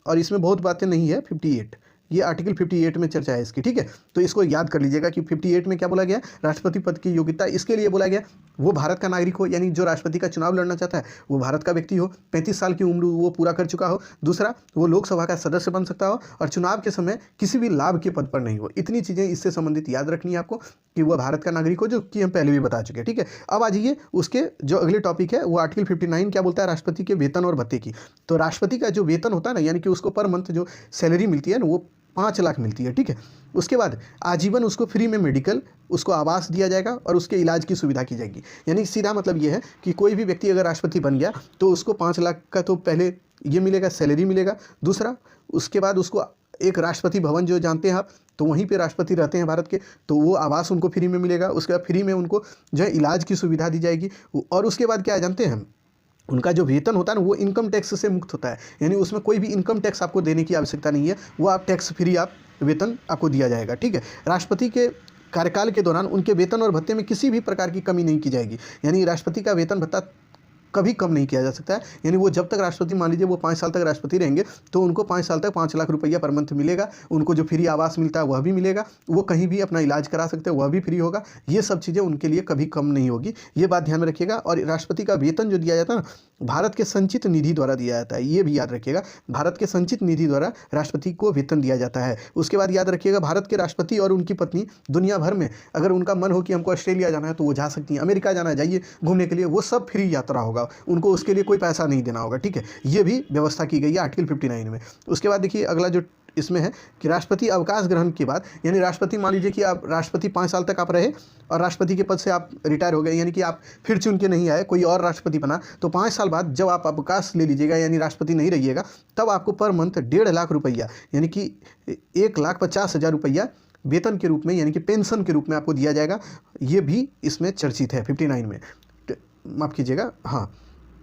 और इसमें बहुत बातें नहीं है, 58 ये आर्टिकल 58 में चर्चा है इसकी, ठीक है। तो इसको याद कर लीजिएगा कि 58 में क्या बोला गया, राष्ट्रपति पद की योग्यता इसके लिए बोला गया वो भारत का नागरिक हो, यानी जो राष्ट्रपति का चुनाव लड़ना चाहता है वो भारत का व्यक्ति हो, 35 साल की उम्र वो पूरा कर चुका हो, दूसरा वो लोकसभा का सदस्य बन सकता हो और चुनाव के समय किसी भी लाभ के पद पर नहीं हो। इतनी चीज़ें इससे संबंधित याद रखनी है आपको कि वह भारत का नागरिक हो, जो कि हम पहले भी बता चुके हैं, ठीक है। अब आ जाइए उसके जो अगले टॉपिक है वो आर्टिकल 59 क्या बोलता है, राष्ट्रपति के वेतन और भत्ते की। तो राष्ट्रपति का जो वेतन होता है ना, यानी कि उसको पर मंथ जो सैलरी मिलती है ना, वो 5 लाख मिलती है, ठीक है। उसके बाद आजीवन उसको फ्री में मेडिकल, उसको आवास दिया जाएगा और उसके इलाज की सुविधा की जाएगी। यानी सीधा मतलब ये है कि कोई भी व्यक्ति अगर राष्ट्रपति बन गया तो उसको 5 लाख का तो पहले ये मिलेगा, सैलरी मिलेगा। दूसरा उसके बाद उसको एक राष्ट्रपति भवन जो जानते हैं आप, तो वहीं पे राष्ट्रपति रहते हैं भारत के, तो वो आवास उनको फ्री में मिलेगा। उसके बाद फ्री में उनको जो है इलाज की सुविधा दी जाएगी। और उसके बाद क्या जानते हैं, उनका जो वेतन होता है ना वो इनकम टैक्स से मुक्त होता है, यानी उसमें कोई भी इनकम टैक्स आपको देने की आवश्यकता नहीं है, वो आप टैक्स फ्री आप वेतन आपको दिया जाएगा, ठीक है। राष्ट्रपति के कार्यकाल के दौरान उनके वेतन और भत्ते में किसी भी प्रकार की कमी नहीं की जाएगी, यानी राष्ट्रपति का वेतन भत्ता कभी कम नहीं किया जा सकता है। यानी वो जब तक राष्ट्रपति, मान लीजिए वो 5 साल तक राष्ट्रपति रहेंगे तो उनको 5 साल तक 5 लाख रुपया पर मंथ मिलेगा। उनको जो फ्री आवास मिलता है वह भी मिलेगा, वो कहीं भी अपना इलाज करा सकते हैं वह भी फ्री होगा। ये सब चीज़ें उनके लिए कभी कम नहीं होगी, ये बात ध्यान में रखिएगा। और राष्ट्रपति का वेतन जो दिया जाता है ना, भारत के संचित निधि द्वारा दिया जाता है, ये भी याद रखिएगा। भारत के संचित निधि द्वारा राष्ट्रपति को वेतन दिया जाता है। उसके बाद याद रखिएगा, भारत के राष्ट्रपति और उनकी पत्नी दुनिया भर में अगर उनका मन हो कि हमको ऑस्ट्रेलिया जाना है तो वो जा सकती हैं, अमेरिका जाना है जाइए घूमने के लिए, वो सब फ्री यात्रा होगा, उनको उसके लिए कोई पैसा नहीं देना होगा, ठीक है। ये भी व्यवस्था की गई है आर्टिकल 59 में। उसके बाद देखिए अगला जो इसमें है कि राष्ट्रपति अवकाश ग्रहण के बाद, यानी राष्ट्रपति मान लीजिए कि आप राष्ट्रपति 5 साल तक आप रहे और राष्ट्रपति के पद से आप रिटायर हो गए, यानी कि आप फिर चुन के नहीं आए, कोई और राष्ट्रपति बना, तो 5 साल बाद जब आप अवकाश ले लीजिएगा, यानी राष्ट्रपति नहीं रहिएगा, तब आपको पर मंथ 1.5 लाख रुपया, यानी कि 1,50,000 रुपया वेतन के रूप में, यानी कि पेंशन के रूप में आपको दिया जाएगा। ये भी इसमें चर्चित है 59 में, माफ़ कीजिएगा, हाँ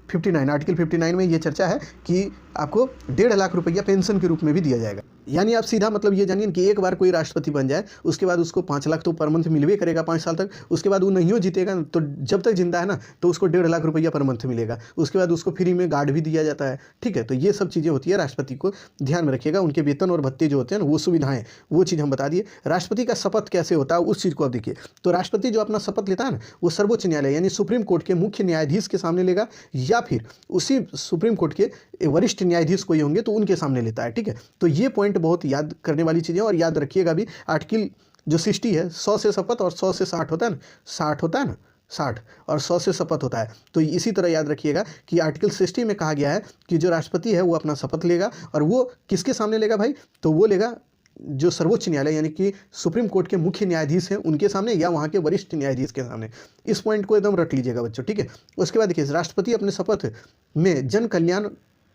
59 आर्टिकल 59 में ये चर्चा है कि आपको 1.5 लाख रुपया पेंशन के रूप में भी दिया जाएगा। यानी आप सीधा मतलब ये जानिए कि एक बार कोई राष्ट्रपति बन जाए उसके बाद उसको 5 लाख तो पर मंथ मिलवे करेगा 5 साल तक। उसके बाद वो नहीं हो जीतेगा तो जब तक जिंदा है ना तो उसको 1.5 लाख रुपया पर मंथ मिलेगा। उसके बाद उसको फ्री में गार्ड भी दिया जाता है, ठीक है। तो ये सब चीज़ें होती है, राष्ट्रपति को ध्यान में रखिएगा। उनके वेतन और भत्ते जो होते हैं ना, वो सुविधाएं, वो चीज़ हम बता दिए। राष्ट्रपति का शपथ कैसे होता है उस चीज़ को आप देखिए। तो राष्ट्रपति जो अपना शपथ लेता है ना, वो सर्वोच्च न्यायालय यानी सुप्रीम कोर्ट के मुख्य न्यायाधीश के सामने लेगा, या फिर उसी सुप्रीम कोर्ट के वरिष्ठ न्यायाधीश कोई होंगे तो उनके सामने लेता है, ठीक है। तो ये पॉइंट बहुत याद करने वाली चीज़ें। और याद रखिएगा भी आर्टिकल जो 60 है, 100 से शपथ और 100 से 60 होता है ना, 60 होता है ना, 60 और 100 से शपथ होता है। तो इसी तरह याद रखिएगा कि आर्टिकल 60 में कहा गया है कि जो राष्ट्रपति है वो अपना शपथ लेगा, और वो किसके सामने लेगा भाई, तो वो लेगा जो सर्वोच्च न्यायालय यानी कि सुप्रीम कोर्ट के मुख्य न्यायाधीश हैं उनके सामने, या वहाँ के वरिष्ठ न्यायाधीश के सामने। इस पॉइंट को एकदम रट लीजिएगा बच्चों, ठीक है। उसके बाद देखिए, राष्ट्रपति अपने शपथ में जन कल्याण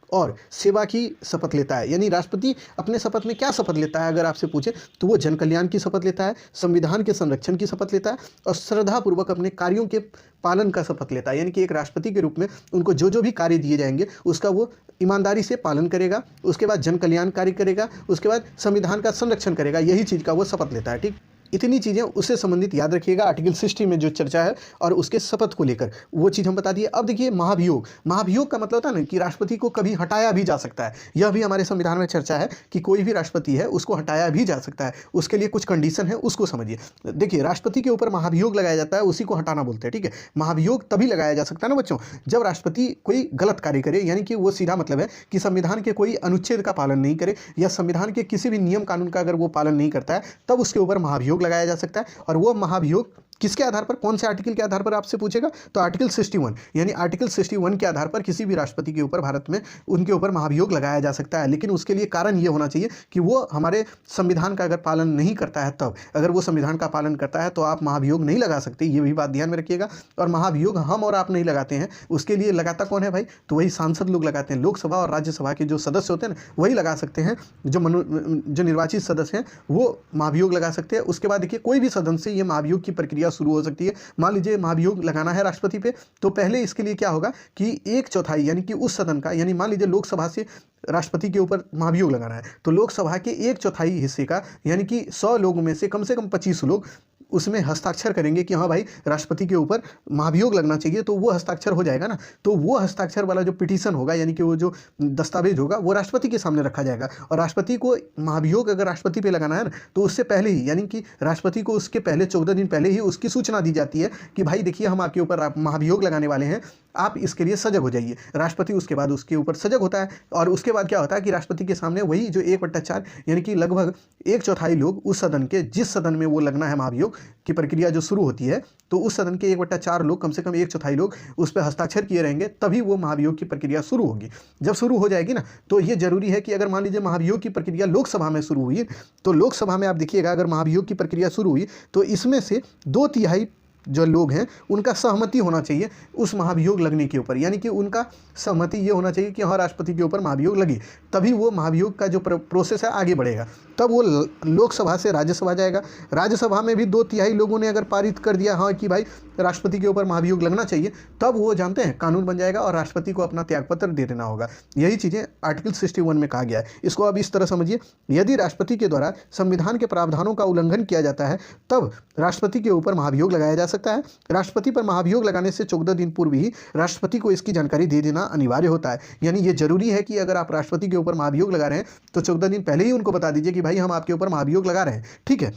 और सेवा की शपथ लेता है। यानी राष्ट्रपति अपने शपथ में क्या शपथ लेता है अगर आपसे पूछे तो वो जन कल्याण की शपथ लेता है, संविधान के संरक्षण की शपथ लेता है, और श्रद्धापूर्वक अपने कार्यों के पालन का शपथ लेता है। यानी कि एक राष्ट्रपति के रूप में उनको जो जो भी कार्य दिए जाएंगे उसका वो ईमानदारी से पालन करेगा, उसके बाद जन कल्याण कार्य करेगा, उसके बाद संविधान का संरक्षण करेगा, यही चीज़ का वो शपथ लेता है, ठीक। इतनी चीज़ें उससे संबंधित याद रखिएगा आर्टिकल 60 में जो चर्चा है और उसके शपथ को लेकर वो चीज़ हम बता दिए। अब देखिए महाभियोग। महाभियोग का मतलब होता है ना कि राष्ट्रपति को कभी हटाया भी जा सकता है। यह भी हमारे संविधान में चर्चा है कि कोई भी राष्ट्रपति है उसको हटाया भी जा सकता है, उसके लिए कुछ कंडीशन है, उसको समझिए। देखिए, राष्ट्रपति के ऊपर महाभियोग लगाया जाता है, उसी को हटाना बोलते हैं, ठीक है। महाभियोग तभी लगाया जा सकता है ना बच्चों, जब राष्ट्रपति कोई गलत कार्य करे, यानी कि वो सीधा मतलब है कि संविधान के कोई अनुच्छेद का पालन नहीं करे या संविधान के किसी भी नियम कानून का अगर वो पालन नहीं करता है, तब उसके ऊपर महाभियोग लगाया जा सकता है। और वो महाभियोग किसके आधार पर, कौन से आर्टिकल के आधार पर आपसे पूछेगा, तो आर्टिकल 61 यानी आर्टिकल 61 के आधार पर किसी भी राष्ट्रपति के ऊपर भारत में उनके ऊपर महाभियोग लगाया जा सकता है। लेकिन उसके लिए कारण ये होना चाहिए कि वो हमारे संविधान का अगर पालन नहीं करता है तब। अगर वो संविधान का पालन करता है तो आप महाभियोग नहीं लगा सकते, ये भी बात ध्यान में रखिएगा। और महाभियोग हम और आप नहीं लगाते हैं, उसके लिए लगाता कौन है भाई, तो वही सांसद लोग लगाते हैं। लोकसभा और राज्यसभा के जो सदस्य होते हैं ना, वही लगा सकते हैं, जो निर्वाचित सदस्य हैं वो महाभियोग लगा सकते हैं। उसके बाद देखिए, कोई भी सदन से ये महाभियोग की प्रक्रिया शुरू हो सकती है। मान लीजिए महाभियोग लगाना है राष्ट्रपति पे, तो पहले इसके लिए क्या होगा कि 1/4 यानी कि उस सदन का, यानी मान लीजिए लोकसभा से राष्ट्रपति के ऊपर महाभियोग लगाना है, तो लोकसभा के 1/4 हिस्से का यानी कि 100 लोगों में से कम 25 लोग उसमें हस्ताक्षर करेंगे कि हाँ भाई राष्ट्रपति के ऊपर महाभियोग लगना चाहिए, तो वो हस्ताक्षर हो जाएगा ना। तो वो हस्ताक्षर वाला जो पिटीशन होगा, यानी कि वो जो दस्तावेज होगा, वो राष्ट्रपति के सामने रखा जाएगा। और राष्ट्रपति को महाभियोग अगर राष्ट्रपति पे लगाना है ना, तो उससे पहले ही, यानी कि राष्ट्रपति को उसके पहले 14 दिन पहले ही उसकी सूचना दी जाती है कि भाई देखिए हम आपके ऊपर महाभियोग लगाने वाले हैं, आप इसके लिए सजग हो जाइए। राष्ट्रपति उसके बाद उसके ऊपर सजग होता है, और उसके बाद क्या होता है कि राष्ट्रपति के सामने वही जो 1/4 यानी कि लगभग 1/4 लोग उस सदन के, जिस सदन में वो लगना है महाभियोग की प्रक्रिया जो शुरू होती है, तो उस सदन के 1/4 लोग, कम से कम 1/4 लोग उस पर हस्ताक्षर किए रहेंगे, तभी वो महाभियोग की प्रक्रिया शुरू होगी। जब शुरू हो जाएगी ना, तो ये जरूरी है कि अगर मान लीजिए महाभियोग की प्रक्रिया लोकसभा में शुरू हुई, तो लोकसभा में आप देखिएगा अगर महाभियोग की प्रक्रिया शुरू हुई तो इसमें से 2/3 जो लोग हैं उनका सहमति होना चाहिए उस महाभियोग लगने के ऊपर, यानी कि उनका सहमति ये होना चाहिए कि हाँ राष्ट्रपति के ऊपर महाभियोग लगी, तभी वो महाभियोग का जो प्रोसेस है आगे बढ़ेगा। तब वो लोकसभा से राज्यसभा जाएगा। राज्यसभा में भी 2/3 लोगों ने अगर पारित कर दिया हाँ कि भाई राष्ट्रपति के ऊपर महाभियोग लगना चाहिए, तब वो जानते हैं कानून बन जाएगा और राष्ट्रपति को अपना त्यागपत्र दे देना होगा। यही चीज़ें आर्टिकल 61 में कहा गया है। इसको अब इस तरह समझिए, यदि राष्ट्रपति के द्वारा संविधान के प्रावधानों का उल्लंघन किया जाता है, तब राष्ट्रपति के ऊपर महाभियोग लगाया जा सकता है। राष्ट्रपति पर महाभियोग लगाने से 14 दिन पूर्व ही राष्ट्रपति को इसकी जानकारी दे देना अनिवार्य होता है। यानी ये जरूरी है कि अगर आप राष्ट्रपति के ऊपर महाभियोग लगा रहे हैं तो 14 दिन पहले ही उनको बता दीजिए कि भाई हम आपके ऊपर महाभियोग लगा रहे हैं। ठीक है,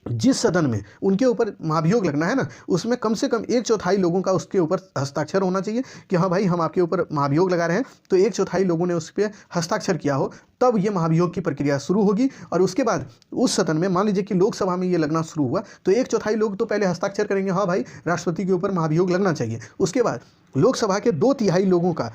जिस सदन में उनके ऊपर महाभियोग लगना है ना, उसमें कम से कम 1/4 लोगों का उसके ऊपर हस्ताक्षर होना चाहिए कि हाँ भाई हम आपके ऊपर महाभियोग लगा रहे हैं, तो 1/4 लोगों ने उस पर हस्ताक्षर किया हो, तब ये महाभियोग की प्रक्रिया शुरू होगी। और उसके बाद उस सदन में, मान लीजिए कि लोकसभा में ये लगना शुरू हुआ, तो 1/4 लोग तो पहले हस्ताक्षर करेंगे हाँ भाई राष्ट्रपति के ऊपर महाभियोग लगना चाहिए। उसके बाद लोकसभा के 2/3 लोगों का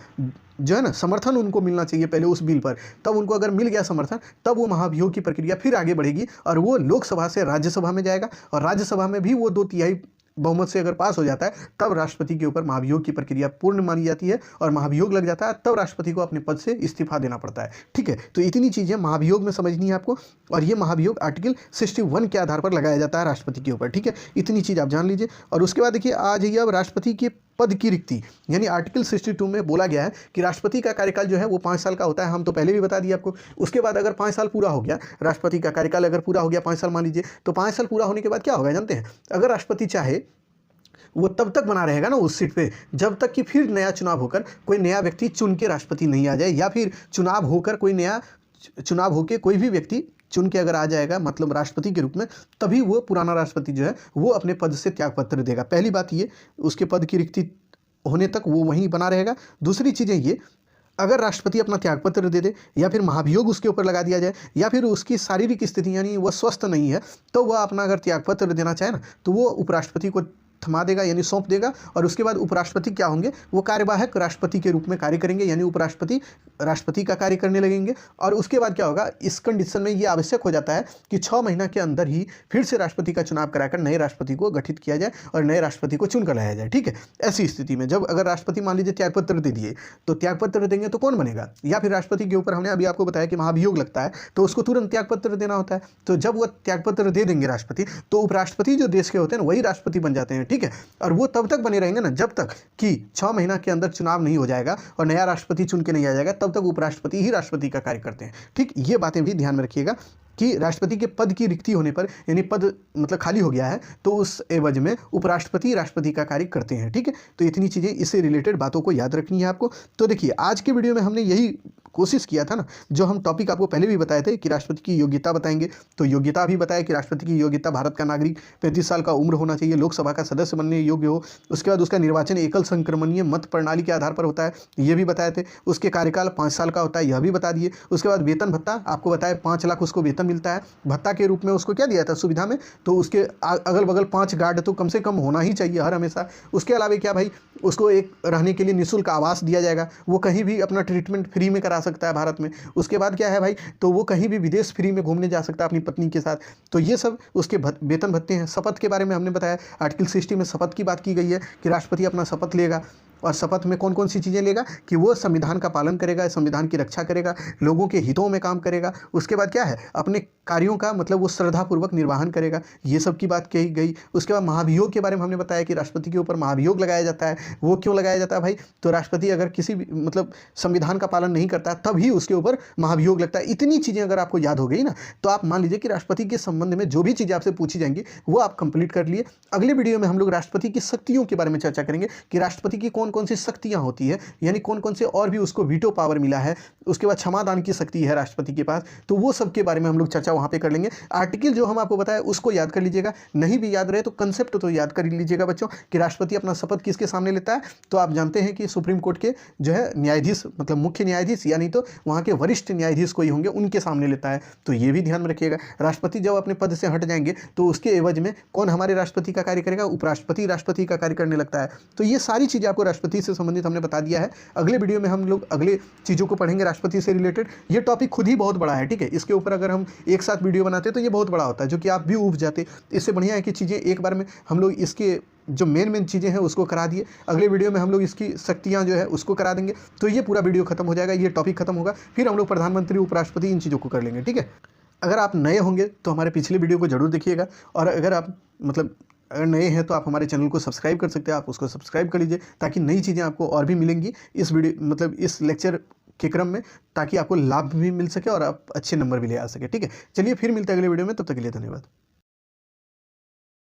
जो है ना समर्थन उनको मिलना चाहिए पहले उस बिल पर, तब उनको अगर मिल गया समर्थन, तब वो महाभियोग की प्रक्रिया फिर आगे बढ़ेगी और वो लोकसभा से राज्यसभा में जाएगा, और राज्यसभा में भी वो 2/3 बहुमत से अगर पास हो जाता है, तब राष्ट्रपति के ऊपर महाभियोग की प्रक्रिया पूर्ण मानी जाती है और महाभियोग लग जाता है, तब राष्ट्रपति को अपने पद से इस्तीफा देना पड़ता है। ठीक है, तो इतनी चीज़ें महाभियोग में समझनी है आपको, और ये महाभियोग आर्टिकल 61 के आधार पर लगाया जाता है राष्ट्रपति के ऊपर। ठीक है, इतनी चीज़ आप जान लीजिए। और उसके बाद देखिए आ जाइए अब राष्ट्रपति के पद की रिक्ति, यानी आर्टिकल 62 में बोला गया है कि राष्ट्रपति का कार्यकाल जो है वो 5 साल का होता है। हम तो पहले भी बता दिए आपको। उसके बाद अगर 5 साल पूरा हो गया, राष्ट्रपति का कार्यकाल अगर पूरा हो गया 5 साल मान लीजिए, तो 5 साल पूरा होने के बाद क्या होगा जानते हैं? अगर राष्ट्रपति चाहे वो तब तक बना रहेगा ना उस सीट पे, जब तक कि फिर नया चुनाव होकर कोई नया व्यक्ति चुन के राष्ट्रपति नहीं आ जाए, या फिर चुनाव होकर कोई नया चुनाव होकर कोई भी व्यक्ति चुन के अगर आ जाएगा मतलब राष्ट्रपति के रूप में, तभी वो पुराना राष्ट्रपति जो है वो अपने पद से त्यागपत्र देगा। पहली बात ये, उसके पद की रिक्ति होने तक वो वहीं बना रहेगा। दूसरी चीज़ें ये, अगर राष्ट्रपति अपना त्यागपत्र दे दे या फिर महाभियोग उसके ऊपर लगा दिया जाए, या फिर उसकी शारीरिक स्थिति यानी वह स्वस्थ नहीं है, तो वह अपना अगर त्यागपत्र देना चाहे ना, तो वो उपराष्ट्रपति को थमा देगा यानी सौंप देगा। और उसके बाद उपराष्ट्रपति क्या होंगे, वो कार्यवाहक राष्ट्रपति के रूप में कार्य करेंगे, यानी उपराष्ट्रपति राष्ट्रपति का कार्य करने लगेंगे। और उसके बाद क्या होगा, इस कंडीशन में ये आवश्यक हो जाता है कि 6 महीना के अंदर ही फिर से राष्ट्रपति का चुनाव कराकर नए राष्ट्रपति को गठित किया जाए और नए राष्ट्रपति को चुनकर लाया जाए। ठीक है, ऐसी स्थिति में जब अगर राष्ट्रपति मान लीजिए त्यागपत्र दे दिए, तो त्यागपत्र देंगे तो कौन बनेगा, या फिर राष्ट्रपति के ऊपर हमने अभी आपको बताया कि महाभियोग लगता है तो उसको तुरंत त्यागपत्र देना होता है। तो जब वो त्यागपत्र दे देंगे राष्ट्रपति, तो उपराष्ट्रपति जो देश के होते हैं वही राष्ट्रपति बन जाते हैं। ठीक है, और वो तब तक बने रहेंगे ना जब तक कि 6 महीना के अंदर चुनाव नहीं हो जाएगा और नया राष्ट्रपति चुन के नहीं आ जाएगा, तब तक उपराष्ट्रपति ही राष्ट्रपति का कार्य करते हैं। ठीक, ये बातें भी ध्यान में रखिएगा कि राष्ट्रपति के पद की रिक्ति होने पर, यानी पद मतलब खाली हो गया है, तो उस एवज में उपराष्ट्रपति राष्ट्रपति का कार्य करते हैं। ठीक है, तो इतनी चीज़ें इससे रिलेटेड बातों को याद रखनी है आपको। तो देखिए आज के वीडियो में हमने यही कोशिश किया था ना, जो हम टॉपिक आपको पहले भी बताए थे कि राष्ट्रपति की योग्यता बताएंगे, तो योग्यता भी बताया कि राष्ट्रपति की योग्यता भारत का नागरिक 35 साल का उम्र होना चाहिए, लोकसभा का सदस्य बनने योग्य हो, उसके बाद उसका निर्वाचन एकल संक्रमणीय मत प्रणाली के आधार पर होता है, ये भी बताए थे। उसके कार्यकाल 5 साल का होता है, यह भी बता दिए। उसके बाद वेतन भत्ता आपको बताया, 5 लाख उसको वेतन मिलता है, भत्ता के रूप में उसको क्या दिया था सुविधा में, तो उसके अगल बगल 5 गार्ड तो कम से कम होना ही चाहिए हर हमेशा। उसके अलावा क्या भाई, उसको एक रहने के लिए निःशुल्क आवास दिया जाएगा, वो कहीं भी अपना ट्रीटमेंट फ्री में करा सकता है भारत में। उसके बाद क्या है भाई, तो वो कहीं भी विदेश फ्री में घूमने जा सकता है अपनी पत्नी के साथ। तो ये सब उसके वेतन भत्ते हैं। शपथ के बारे में हमने बताया, आर्टिकल 60 में शपथ की बात की गई है कि राष्ट्रपति अपना शपथ लेगा। और शपथ में कौन कौन सी चीज़ें लेगा कि वो संविधान का पालन करेगा, संविधान की रक्षा करेगा, लोगों के हितों में काम करेगा। उसके बाद क्या है, अपने कार्यों का मतलब वो श्रद्धापूर्वक निर्वहन करेगा, ये सब की बात कही गई। उसके बाद महाभियोग के बारे में हमने बताया कि राष्ट्रपति के ऊपर महाभियोग लगाया जाता है। वो क्यों लगाया जाता है भाई, तो राष्ट्रपति अगर किसी भी मतलब संविधान का पालन नहीं करता तभी उसके ऊपर महाभियोग लगता है। इतनी चीज़ें अगर आपको याद हो गई ना, तो आप मान लीजिए कि राष्ट्रपति के संबंध में जो भी चीज़ें आपसे पूछी जाएंगी वो आप कंप्लीट कर लिए। अगले वीडियो में हम लोग राष्ट्रपति की शक्तियों के बारे में चर्चा करेंगे कि राष्ट्रपति की कौन कौन सी शक्तियां होती है, यानी कौन कौन से और भी उसको वीटो पावर मिला है। उसके बाद क्षमादान की शक्ति है राष्ट्रपति के पास, तो वो सब के बारे में हम लोग चर्चा वहां पे कर लेंगे। आर्टिकल जो हम आपको बताया उसको याद कर लीजिएगा, नहीं भी याद रहे तो कंसेप्ट तो याद कर लीजिएगा बच्चों कि राष्ट्रपति अपना शपथ किसके सामने लेता है। तो आप जानते हैं कि सुप्रीम कोर्ट के जो है न्यायाधीश मतलब मुख्य न्यायाधीश या नहीं तो वहाँ के वरिष्ठ न्यायाधीश कोई होंगे उनके सामने लेता है। तो ये भी ध्यान में रखिएगा, राष्ट्रपति जब अपने पद से हट जाएंगे तो उसके एवज में कौन हमारे राष्ट्रपति का कार्य करेगा, उपराष्ट्रपति राष्ट्रपति का कार्य करने लगता है। तो ये सारी चीज़ें आपको राष्ट्रपति से संबंधित हमने बता दिया है। अगले वीडियो में हम लोग अगले चीज़ों को पढ़ेंगे राष्ट्रपति से रिलेटेड। ये टॉपिक खुद ही बहुत बड़ा है, ठीक है। इसके ऊपर अगर हम एक साथ वीडियो बनाते तो ये बहुत बड़ा होता है, जो कि आप भी उब जाते। इससे बढ़िया है कि चीज़ें एक बार में हम लोग इसके जो मेन चीज़ें हैं उसको करा दिए। अगले वीडियो में हम लोग इसकी शक्तियाँ जो है उसको करा देंगे, तो ये पूरा वीडियो खत्म हो जाएगा, ये टॉपिक खत्म होगा। फिर हम लोग प्रधानमंत्री उपराष्ट्रपति इन चीज़ों को कर लेंगे, ठीक है। अगर आप नए होंगे तो हमारे पिछले वीडियो को जरूर देखिएगा, और अगर आप मतलब अगर नए हैं तो आप हमारे चैनल को सब्सक्राइब कर सकते हैं, आप उसको सब्सक्राइब कर लीजिए ताकि नई चीज़ें आपको और भी मिलेंगी इस वीडियो मतलब इस लेक्चर के क्रम में, ताकि आपको लाभ भी मिल सके और आप अच्छे नंबर भी ले आ सके, ठीक है। चलिए फिर मिलते हैं अगले वीडियो में, तब तक के लिए धन्यवाद।